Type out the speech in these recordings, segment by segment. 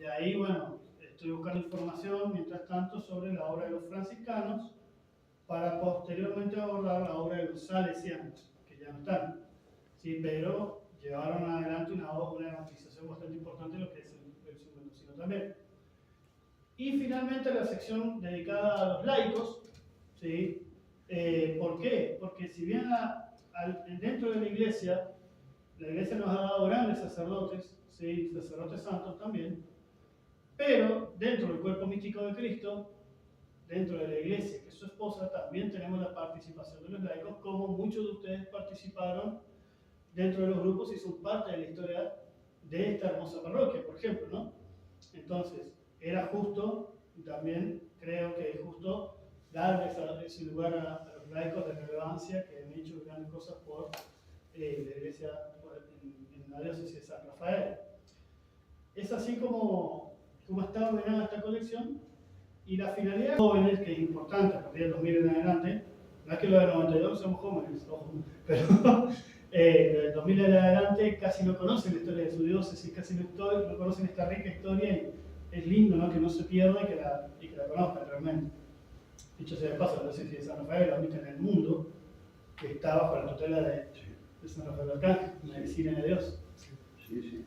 de ahí, bueno, estoy buscando información, mientras tanto, sobre la obra de los franciscanos, para posteriormente abordar la obra de los salesianos, que ya no están, ¿sí? Pero llevaron adelante una evangelización bastante importante en lo que es el sur mendocino también. Y finalmente la sección dedicada a los laicos, ¿sí? ¿Por qué? Porque si bien dentro de la iglesia nos ha dado grandes sacerdotes, ¿sí? Sacerdotes santos también, pero dentro del cuerpo místico de Cristo, dentro de la iglesia, que es su esposa, también tenemos la participación de los laicos, como muchos de ustedes participaron dentro de los grupos y son parte de la historia de esta hermosa parroquia, por ejemplo, ¿no? Entonces, era justo, y también creo que es justo, darles ese lugar a los laicos de relevancia que han hecho grandes cosas por la iglesia en la diócesis de San Rafael. Es así como está ordenada esta colección, y la finalidad de jóvenes, que es importante a partir del 2000 en adelante, no es que los de 92 somos jóvenes, pero del 2000 en adelante casi no conocen la historia de su diócesis, casi no conocen esta rica historia, y es lindo, ¿no?, que no se pierda y que la conozcan realmente. Dicho sea de paso, la diócesis de San Rafael, la única en el mundo que está bajo la tutela de San Rafael de Arcángel, medicina de Dios. Sí, sí.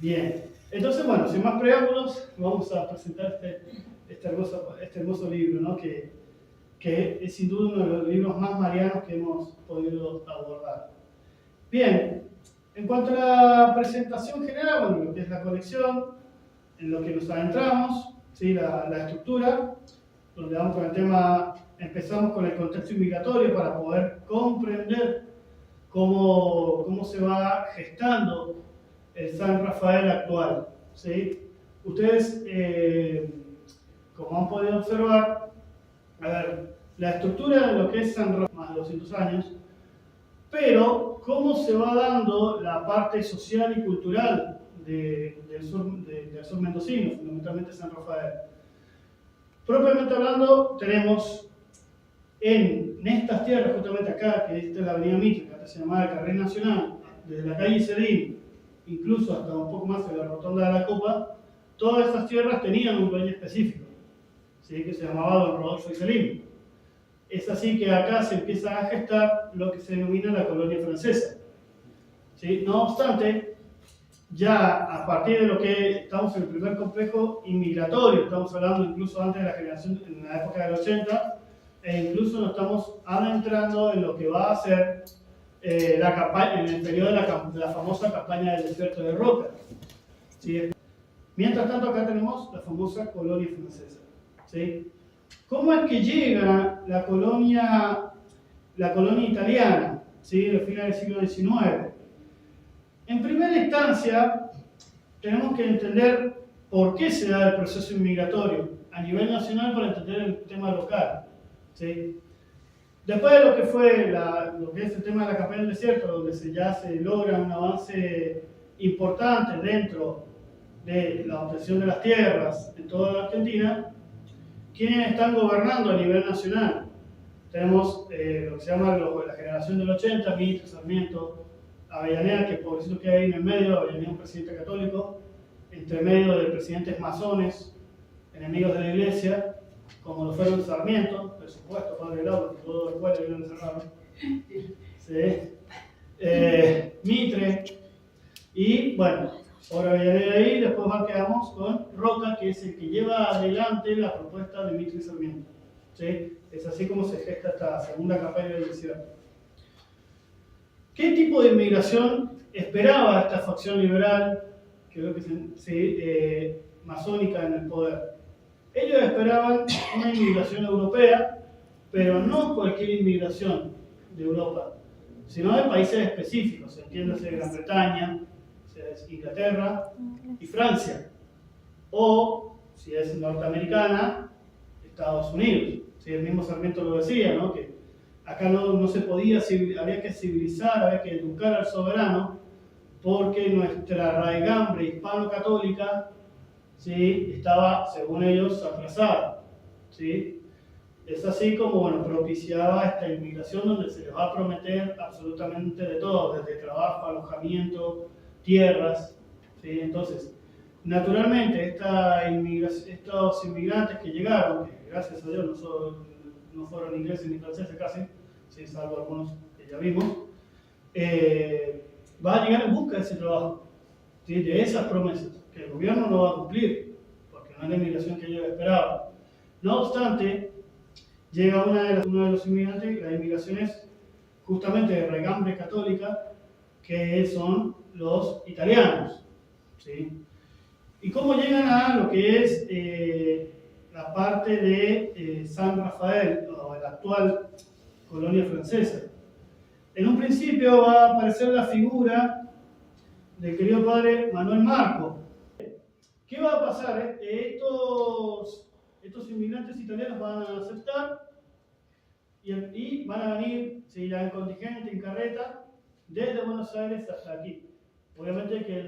Bien, entonces, bueno, sin más preámbulos, vamos a presentar este hermoso libro, ¿no?, que es sin duda uno de los libros más marianos que hemos podido abordar. Bien, en cuanto a la presentación general, bueno, lo que es la colección, en lo que nos adentramos, ¿sí?, la estructura, donde vamos con el tema, empezamos con el contexto inmigratorio para poder comprender cómo se va gestando el San Rafael actual, ¿sí? Ustedes, como han podido observar, a ver, la estructura de lo que es San Rafael, más de 200 años, pero cómo se va dando la parte social y cultural del sur mendocino, fundamentalmente San Rafael. Propiamente hablando, tenemos en estas tierras, justamente acá, que esta es la avenida Mitre, que antes se llamaba el Carril Nacional, desde la calle Serín, incluso hasta un poco más en la rotonda de la Copa, todas estas tierras tenían un dueño específico, ¿sí?, que se llamaba Don Rodolfo Iselín. Es así que acá se empieza a gestar lo que se denomina la colonia francesa, ¿sí? No obstante, ya a partir de lo que estamos en el primer complejo inmigratorio, estamos hablando incluso antes de la generación, en la época del 80, e incluso nos estamos adentrando en lo que va a ser la campaña, en el periodo de la famosa campaña del desierto de Roca, ¿sí? Mientras tanto, acá tenemos la famosa colonia francesa, ¿sí? ¿Cómo es que llega la colonia italiana, ¿sí?, al final del siglo XIX? En primera instancia, tenemos que entender por qué se da el proceso inmigratorio a nivel nacional para entender el tema local, ¿sí? Después de lo que fue lo que es el tema de la campaña del desierto, donde ya se logra un avance importante dentro de la obtención de las tierras en toda la Argentina, ¿quiénes están gobernando a nivel nacional? Tenemos lo que se llama la generación del 80, Mitre, Sarmiento, Avellaneda, que pobrecito que hay en el medio, Avellaneda un presidente católico, entre medio de presidentes masones, enemigos de la iglesia, como lo fueron Sarmiento, por supuesto, padre Lauro, que todo el pueblo lo encerraron, ¿sí? Mitre, y bueno, por Avellaneda ahí, después quedamos con Roca, que es el que lleva adelante la propuesta de Mitre y Sarmiento, ¿sí? Es así como se gesta esta segunda campaña del desierto. ¿Qué tipo de inmigración esperaba esta facción liberal, que creo que masónica en el poder? Ellos esperaban una inmigración europea, pero no cualquier inmigración de Europa, sino de países específicos, entiéndase Gran Bretaña, si es Inglaterra y Francia, o si es norteamericana, Estados Unidos. Si el mismo Sarmiento lo decía, ¿no?, que acá no se podía, había que civilizar, había que educar al soberano, porque nuestra raigambre hispano-católica, ¿sí?, estaba, según ellos, atrasada, ¿sí? Es así como, bueno, propiciaba esta inmigración donde se les va a prometer absolutamente de todo, desde trabajo, alojamiento, tierras, ¿sí? Entonces, Naturalmente, estos inmigrantes que llegaron, que gracias a Dios no fueron ingleses ni franceses casi, sí, salvo algunos que ya vimos, va a llegar en busca de ese trabajo, ¿sí? De esas promesas, que el gobierno no va a cumplir, porque no es la inmigración que ellos esperaban. No obstante, llega uno de los inmigrantes, la inmigración es justamente de regambre católica, que son los italianos, ¿sí? ¿Y cómo llegan a lo que es la parte de San Rafael, o la actual colonia francesa? En un principio va a aparecer la figura del querido padre Manuel Marco. ¿Qué va a pasar? Estos inmigrantes italianos van a aceptar y van a venir, se irán en contingente, en carreta, desde Buenos Aires hasta aquí. Obviamente que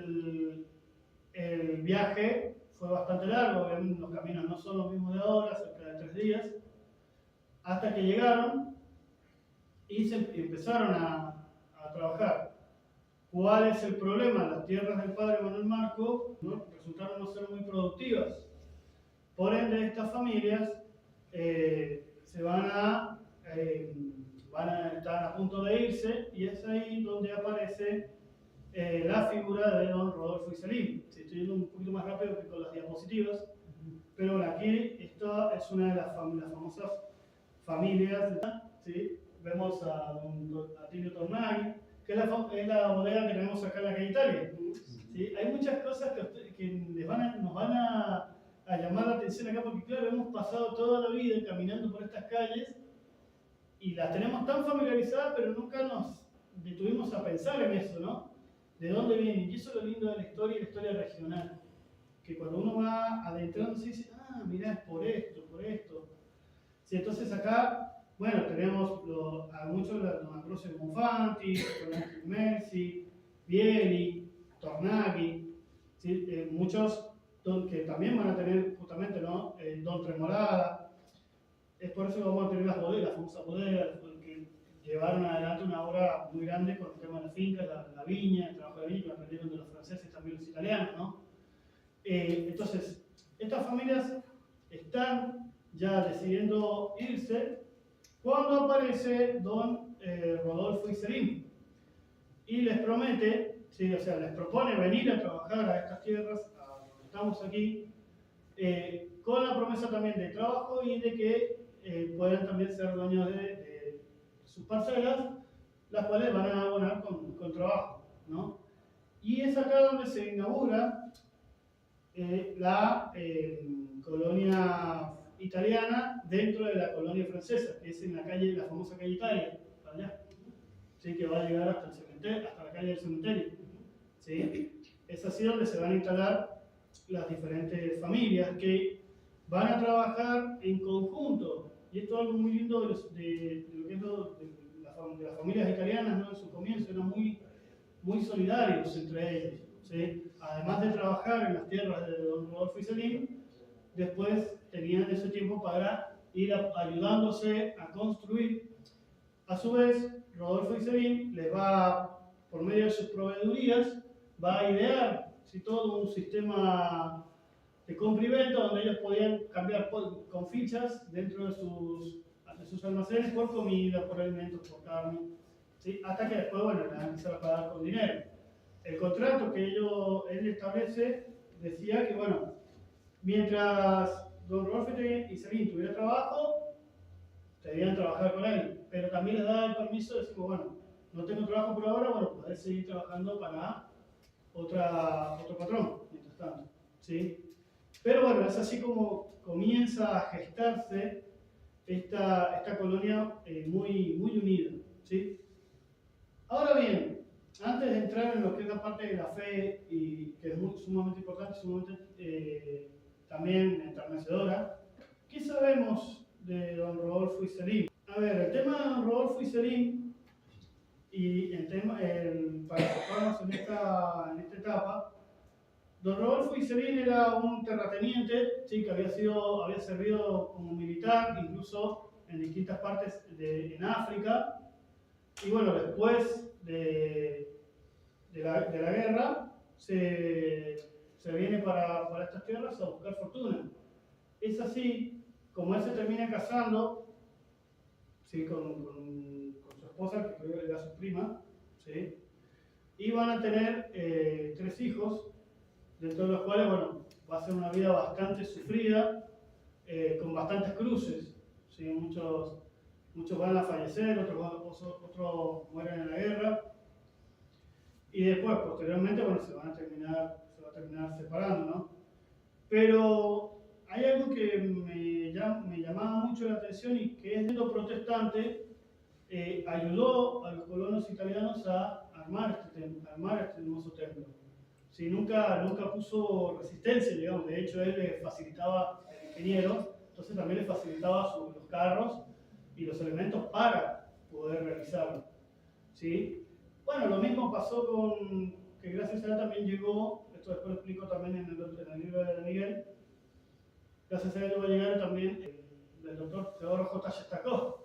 el viaje fue bastante largo, obviamente los caminos no son los mismos de ahora, cerca de 3 días, hasta que llegaron y empezaron a trabajar. ¿Cuál es el problema? Las tierras del padre Manuel Marco, ¿no?, resultaron no ser muy productivas. Por ende, estas familias van a estar a punto de irse, y es ahí donde aparece la figura de don Rodolfo Iselín. Estoy yendo un poquito más rápido que con las diapositivas, pero bueno, aquí esta es una de las famosas familias, ¿sí? Vemos a don Atilio Tornaghi, que es la bodega que tenemos acá en la calle Italia, ¿sí? Hay muchas cosas que nos van a llamar la atención acá, porque claro, hemos pasado toda la vida caminando por estas calles y las tenemos tan familiarizadas, pero nunca nos detuvimos a pensar en eso, ¿no? ¿De dónde vienen? Y eso es lo lindo de la historia regional, que cuando uno va adentrándose dice, ah, mirá, es por esto, por esto. Sí, entonces acá, bueno, tenemos a muchos, los Ambrosio Monfanti, Mercy, Bieli, Tornaghi, ¿sí? Muchos que también van a tener justamente, ¿no? Don Tremolada. Es por eso que vamos a tener las bodegas, las famosas bodegas, que llevaron adelante una obra muy grande con el tema de la finca, la viña, el trabajo de viña, que aprendieron de los franceses, también los italianos, ¿no? Entonces, estas familias están ya decidiendo irse cuando aparece don Rodolfo Iselín y les promete, ¿sí? O sea, les propone venir a trabajar a estas tierras, a donde estamos aquí, con la promesa también de trabajo y de que puedan también ser dueños de sus parcelas, las cuales van a abonar con trabajo, ¿no? Y es acá donde se inaugura la colonia italiana dentro de la colonia francesa, que es en la famosa calle Italia, ¿vale? ¿Sí? Que va a llegar hasta el cementerio, hasta la calle del cementerio, ¿sí? Es así donde se van a instalar las diferentes familias que van a trabajar en conjunto. Y esto es algo muy lindo de lo que es de las familias italianas, ¿no? En su comienzo eran muy solidarios entre ellos, ¿sí? Además de trabajar en las tierras de don Rodolfo Iselín, después tenían ese tiempo para ir ayudándose a construir. A su vez, Rodolfo Iselín les va, por medio de sus proveedurías, va a idear, ¿sí?, todo un sistema de compra y venta donde ellos podían cambiar con fichas dentro de sus almacenes por comida, por alimentos, por carne, ¿sí? Hasta que después, bueno, la empezaron a pagar con dinero. El contrato que él establece decía que, bueno, mientras don Rodolfo Iselín tuviera trabajo, debían trabajar con él, pero también les daba el permiso de decir, bueno, no tengo trabajo por ahora, bueno, poder seguir trabajando para otro patrón, mientras tanto, ¿sí? Pero bueno, es así como comienza a gestarse esta colonia muy unida, ¿sí? Ahora bien, antes de entrar en lo que es la parte de la fe, y que es sumamente importante, sumamente también enternecedora, ¿qué sabemos de don Rodolfo Iselín? A ver, el tema de don Rodolfo Iselín, y para enfocarnos en esta etapa, don Rodolfo Iselín era un terrateniente, ¿sí?, que había servido como militar, incluso en distintas partes en África. Y bueno, después de la guerra se se viene para estas tierras a buscar fortuna. Es así como él se termina casando, ¿sí? con su esposa, que creo que era su prima, ¿sí? Y van a tener 3 hijos, dentro de los cuales, bueno, va a ser una vida bastante sufrida, con bastantes cruces, ¿sí? Muchos van a fallecer, otros mueren en la guerra, y después, posteriormente, bueno, se va a terminar separando, ¿no? Pero hay algo que me llamaba mucho la atención y que es siendo protestante, ayudó a los colonos italianos a armar este hermoso templo. Sí, nunca puso resistencia, digamos, de hecho él le facilitaba, el ingeniero, entonces también le facilitaba los carros y los elementos para poder realizarlo. ¿Sí? Bueno, lo mismo pasó que gracias a él también llegó, esto después lo explico también en el libro de Miguel, gracias a él va a llegar también el doctor Teodoro J. Shestakov,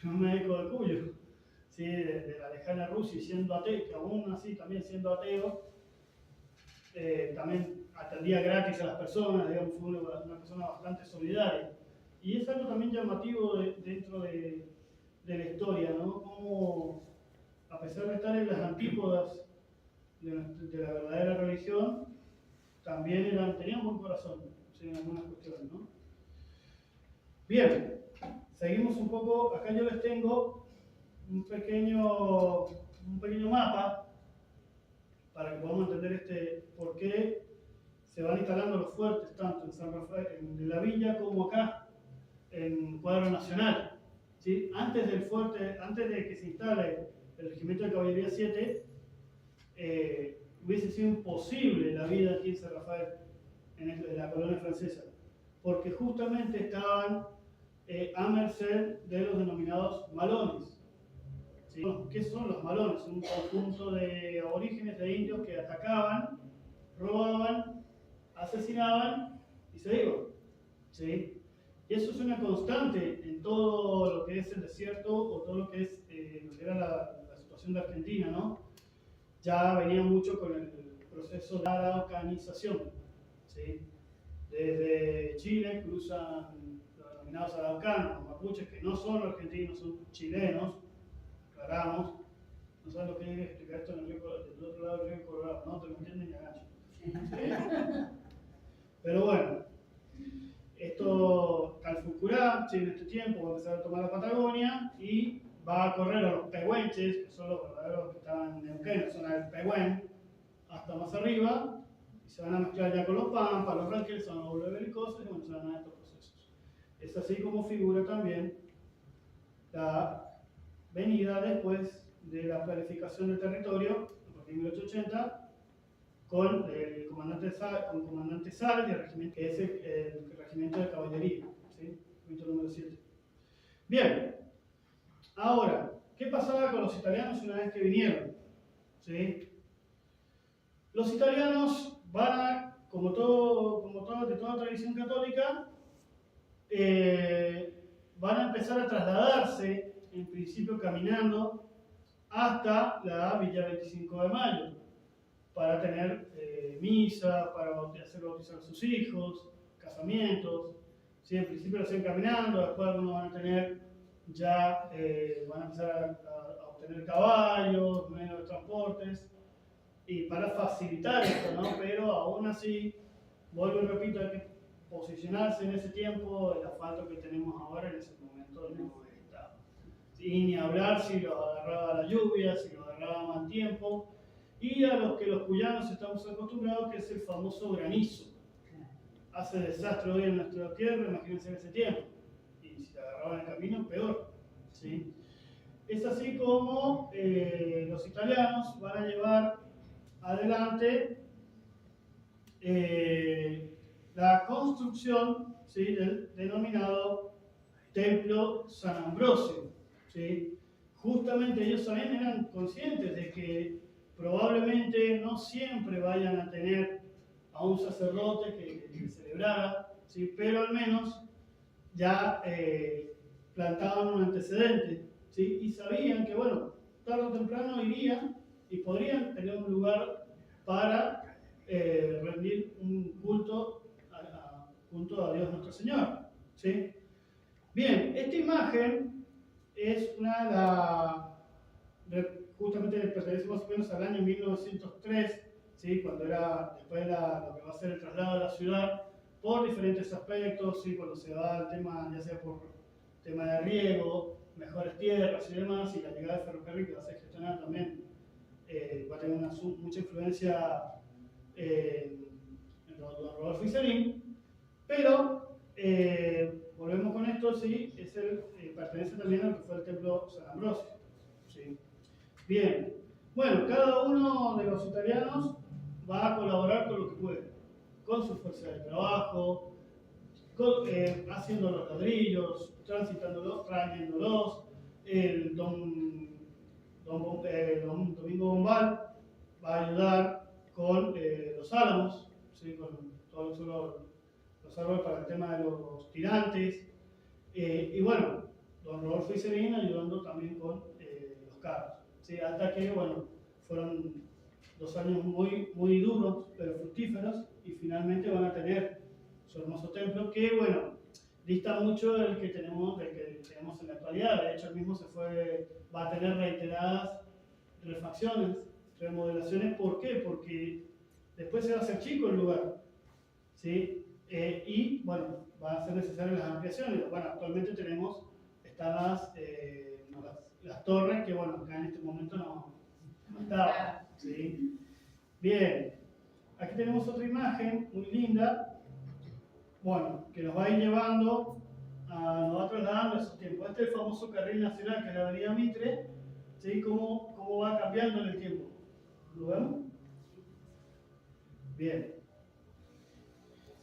un médico de Cuyo, ¿sí? de la lejana Rusia, siendo ateo, que aún así también siendo ateo, también atendía gratis a las personas, digamos, fue una persona bastante solidaria. Y es algo también llamativo dentro de la historia, ¿no? Como a pesar de estar en las antípodas de la verdadera religión, también tenían buen corazón, ¿sí? En algunas cuestiones, ¿no? Bien, seguimos un poco. Acá yo les tengo un pequeño mapa para que podamos entender por qué se van instalando los fuertes tanto en San Rafael, de la villa, como acá en Cuadro Nacional. ¿Sí? Antes de que se instale el Regimiento de Caballería 7, hubiese sido imposible la vida aquí en San Rafael, en la colonia francesa, porque justamente estaban a merced de los denominados malones. ¿Sí? ¿Qué son los malones? Un conjunto de aborígenes, de indios que atacaban, robaban, asesinaban y se iban. ¿Sí? Y eso es una constante en todo lo que es el desierto o todo lo que es lo que era la situación de Argentina, ¿no? Ya venía mucho con el proceso de araucanización, ¿sí? Desde Chile cruzan los denominados araucanos, los mapuches, que no son argentinos, son chilenos, aclaramos. No saben lo que es explicar esto del otro lado del río Colorado, no te lo entienden ni a gancho. ¿Sí? Pero bueno, esto Calfucurá, en este tiempo va a empezar a tomar la Patagonia y va a correr a los pehuenches, que son los verdaderos que estaban en Neuquén, la zona del Pehuen, hasta más arriba, y se van a mezclar ya con los pampas, los ranqueles, se van a volver belicosos y bueno, se van a dar estos procesos. Es así como figura también la venida después de la planificación del territorio, a partir de 1880, con el comandante Sal y el regimiento, que es el regimiento de caballería, ¿sí? Regimiento número 7. Bien, ahora, ¿qué pasaba con los italianos una vez que vinieron? ¿Sí? Los italianos van a, como todo de toda tradición católica, van a empezar a trasladarse, en principio caminando, hasta la Villa 25 de Mayo, para tener misa, para hacer bautizar a sus hijos, casamientos. ¿Sí? En principio lo hacen caminando, después algunos van a tener ya, van a empezar a obtener caballos, medios de transportes, y para facilitar esto, ¿no? Pero aún así, vuelvo y repito, hay que posicionarse en ese tiempo, el asfalto que tenemos ahora en ese momento no estaba. Y ni hablar si los agarraba la lluvia, si los agarraba mal tiempo, y a los que los cuyanos estamos acostumbrados, que es el famoso granizo. Hace desastre hoy en nuestra tierra, imagínense en ese tiempo. Y si te agarraban el camino, peor. ¿Sí? Es así como los italianos van a llevar adelante la construcción, ¿sí? Del denominado Templo San Ambrosio. ¿Sí? Justamente ellos también eran conscientes de que probablemente no siempre vayan a tener a un sacerdote que celebrara, ¿sí? Pero al menos ya plantaban un antecedente, ¿sí? Y sabían que, bueno, tarde o temprano irían y podrían tener un lugar para rendir Dios nuestro Señor. ¿Sí? Bien, esta imagen es justamente pertenece más o menos al año 1903, ¿sí? Cuando era, después de lo que va a ser el traslado de la ciudad, por diferentes aspectos, ¿sí? Cuando se va al tema, ya sea por tema de riego, mejores tierras y demás, y la llegada del ferrocarril que va a ser gestionada también, va a tener mucha influencia en don Rodolfo Iserín, pero volvemos con esto, sí, pertenece también a lo que fue el templo San Ambrosio. ¿Sí? Bien, bueno, cada uno de los italianos va a colaborar con lo que puede, con su fuerza de trabajo, haciendo los ladrillos, transitándolos, trayéndolos. El don Domingo Bombal va a ayudar con los álamos, ¿sí? Con todos los árboles para el tema de los tirantes. Y bueno, don Rodolfo Iserín ayudando también con los carros. ¿Sí? Hasta que, bueno, fueron 2 años muy, muy duros, pero fructíferos, y finalmente van a tener su hermoso templo, que, bueno, dista mucho del que tenemos en la actualidad. De hecho, el mismo va a tener reiteradas refacciones, remodelaciones. ¿Por qué? Porque después se va a hacer chico el lugar, ¿sí? Y bueno, van a ser necesarias las ampliaciones. Bueno, actualmente tenemos las torres que, bueno, acá en este momento no estaban, ¿sí? Bien, aquí tenemos otra imagen muy linda, bueno, que nos va a ir llevando, nos va trasladando a esos tiempos. Este es el famoso carril nacional, que es la avenida Mitre, ¿sí? ¿Cómo va cambiando en el tiempo? ¿Lo vemos? Bien.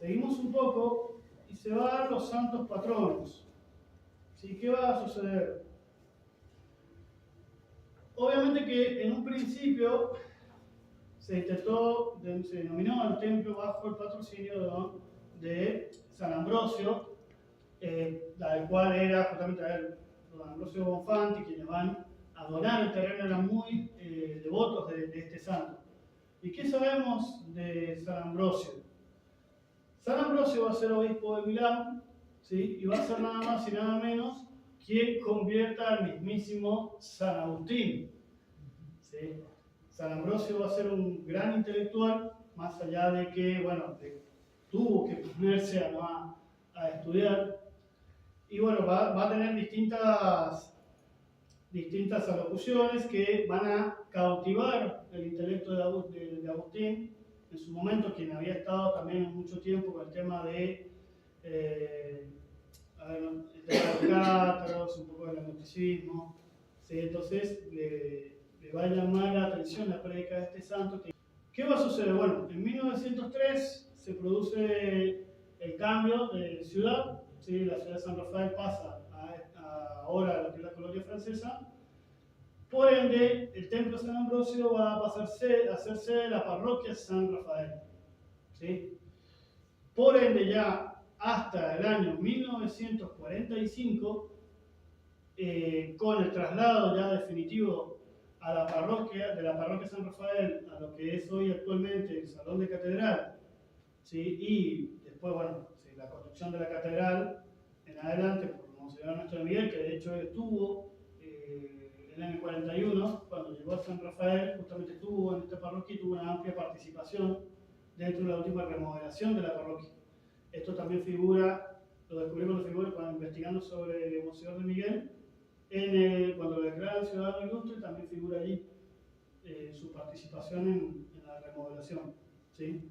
Seguimos un poco y se van a dar los santos patronos. ¿Sí? ¿Qué va a suceder? Obviamente que en un principio se denominó al templo bajo el patrocinio de San Ambrosio, el cual era justamente don Ambrosio Bonfanti, quienes van a donar el terreno, eran muy devotos de este santo. ¿Y qué sabemos de San Ambrosio? San Ambrosio va a ser obispo de Milán, ¿sí? Y va a ser nada más y nada menos quien convierta al mismísimo San Agustín. ¿Sí? San Ambrosio va a ser un gran intelectual, más allá de que, bueno, tuvo que ponerse a estudiar. Y bueno, va a tener distintas alocuciones que van a cautivar el intelecto de Agustín, en su momento, quien había estado también mucho tiempo con el tema de el tema de los cátaros, un poco del agnosticismo. ¿Sí? Entonces le va a llamar la atención la prédica de este santo. ¿Qué va a suceder? Bueno, en 1903 se produce el cambio de ciudad, ¿sí? La ciudad de San Rafael pasa ahora a lo que es la colonia francesa. Por ende, el templo de San Ambrosio va a hacerse de la parroquia San Rafael. ¿Sí? Por ende, ya hasta el año 1945, con el traslado ya definitivo a la parroquia, de la parroquia San Rafael a lo que es hoy actualmente el Salón de Catedral, ¿sí? Y después, bueno, ¿sí? La construcción de la catedral en adelante por Monseñor Néstor Miguel, que de hecho estuvo en el año 41, cuando llegó a San Rafael, justamente estuvo en esta parroquia y tuvo una amplia participación dentro de la última remodelación de la parroquia. Esto también lo descubrimos cuando investigando sobre Monseñor de Miguel, cuando lo declaran ciudadano ilustre, también figura allí su participación en la remodelación. ¿Sí?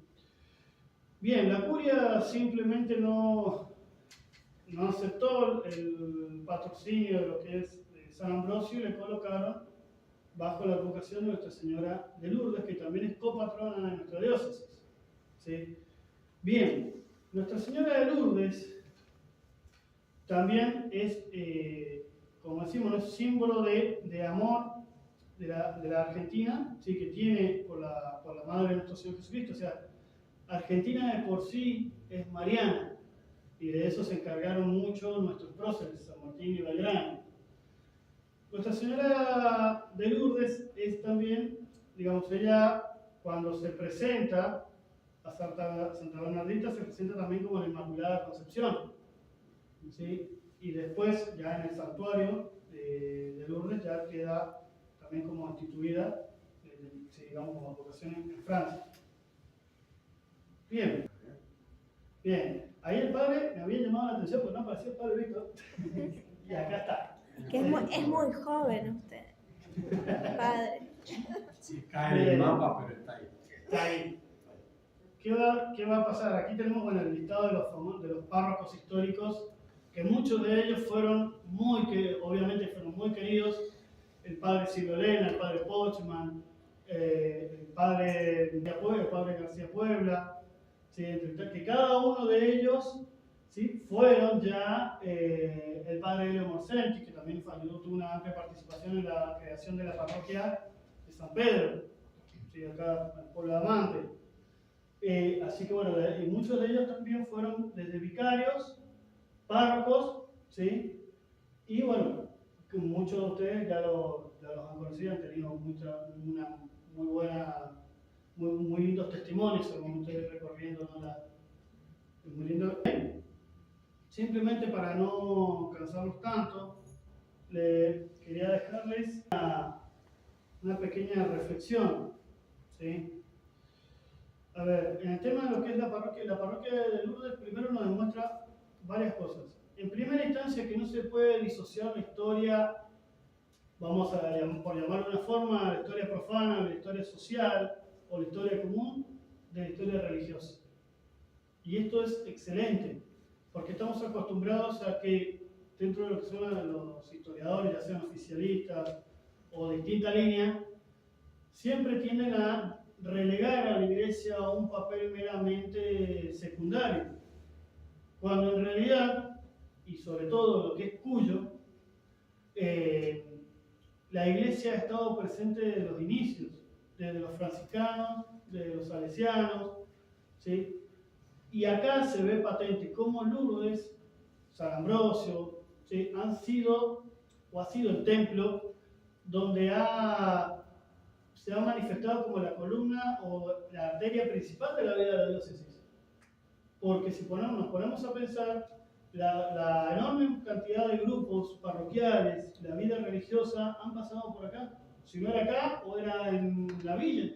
Bien, la curia simplemente no aceptó el patrocinio de lo que es San Ambrosio y le colocaron bajo la advocación de Nuestra Señora de Lourdes, que también es copatrona de nuestra diócesis. ¿Sí? Bien, Nuestra Señora de Lourdes también es, como decimos, es símbolo de amor de la Argentina, ¿sí? Que tiene por la Madre de nuestro Señor Jesucristo. O sea, Argentina de por sí es mariana, y de eso se encargaron mucho nuestros próceres, San Martín y Belgrano. Nuestra Señora de Lourdes es también, digamos, ella cuando se presenta a Santa Bernardita se presenta también como la Inmaculada Concepción, ¿sí? Y después, ya en el santuario de Lourdes, ya queda también como instituida, digamos, como vocación en Francia. Bien, bien. Ahí el padre me había llamado la atención porque no aparecía el padre Víctor. Y acá está. Que es muy joven usted, padre. Sí, cae en el mapa, pero está ahí. Está ahí. ¿Qué va a pasar? Aquí tenemos bueno, el listado de los párrocos históricos, que muchos de ellos fueron obviamente fueron muy queridos. El padre Silvio Elena, el padre Pochman, el padre García Puebla, ¿sí? Que cada uno de ellos, ¿sí? Fueron ya el padre Elio Morsenti, que también tuvo una amplia participación en la creación de la parroquia de San Pedro, ¿sí? Acá en el pueblo de Amante. Así que bueno, y muchos de ellos también fueron desde vicarios, párrocos, ¿sí? Y bueno, muchos de ustedes ya los han conocido, han tenido muy lindos testimonios, según ustedes recorriendo, ¿no? Muy lindo. Simplemente para no cansarlos tanto, quería dejarles una pequeña reflexión, ¿sí? A ver, en el tema de lo que es la parroquia de Lourdes primero nos demuestra varias cosas. En primera instancia, que no se puede disociar la historia, vamos a por llamarlo de una forma, la historia profana, la historia social o la historia común de la historia religiosa. Y esto es excelente, porque estamos acostumbrados a que dentro de lo que son los historiadores, ya sean oficialistas o de distinta línea, siempre tienden a relegar a la iglesia a un papel meramente secundario, cuando en realidad, y sobre todo lo que es Cuyo, la iglesia ha estado presente desde los inicios, desde los franciscanos, desde los salesianos, ¿sí? Y acá se ve patente cómo Lourdes, San Ambrosio, ¿sí? Ha sido el templo donde se ha manifestado como la columna o la arteria principal de la vida de la diócesis. Porque si nos ponemos a pensar, la enorme cantidad de grupos parroquiales, la vida religiosa, han pasado por acá. Si no era acá, o era en la villa.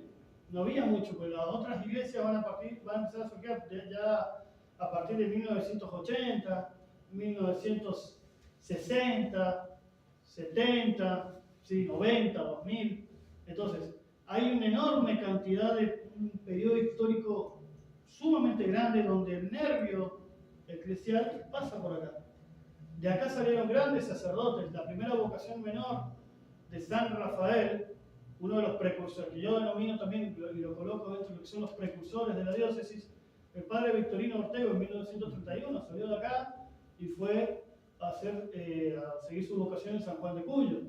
No había mucho, pero las otras iglesias van a empezar a surgir ya a partir de 1980, 1960, 70, ¿sí? 90, 2000. Entonces, hay una enorme cantidad un periodo histórico sumamente grande donde el nervio eclesial pasa por acá. De acá salieron grandes sacerdotes. La primera vocación menor de San Rafael, uno de los precursores, que yo denomino también y lo coloco dentro de lo que son los precursores de la diócesis, el padre Victorino Ortego en 1931 salió de acá y fue a seguir su vocación en San Juan de Cuyo,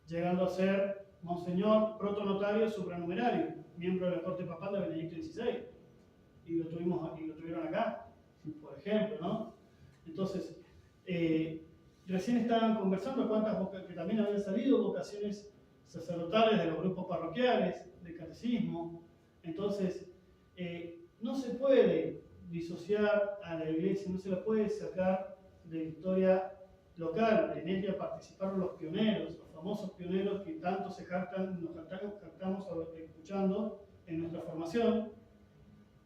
llegando a ser monseñor protonotario supranumerario, miembro de la corte papal de Benedicto XVI, y lo tuvieron acá, por ejemplo, ¿no? Entonces, recién estaban conversando que también habían salido vocaciones sacerdotales de los grupos parroquiales, de catecismo. Entonces, no se puede disociar a la iglesia, no se la puede sacar de la historia local. En ella participaron los pioneros, los famosos pioneros que tanto nos jactamos escuchando en nuestra formación.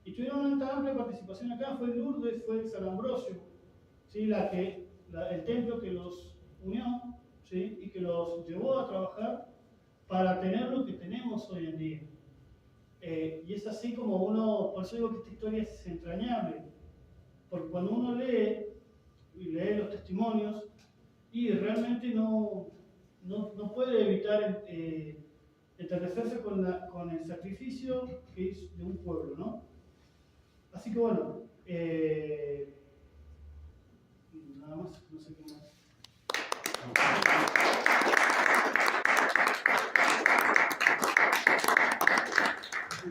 Y tuvieron una amplia participación acá, fue Lourdes, fue San Ambrosio, ¿sí? El templo que los unió, ¿sí? Y que los llevó a trabajar para tener lo que tenemos hoy en día. Y es así como por eso digo que esta historia es entrañable, porque cuando uno lee los testimonios, y realmente no puede evitar enternecerse con el sacrificio que es de un pueblo, ¿no? Así que bueno, nada más, no sé qué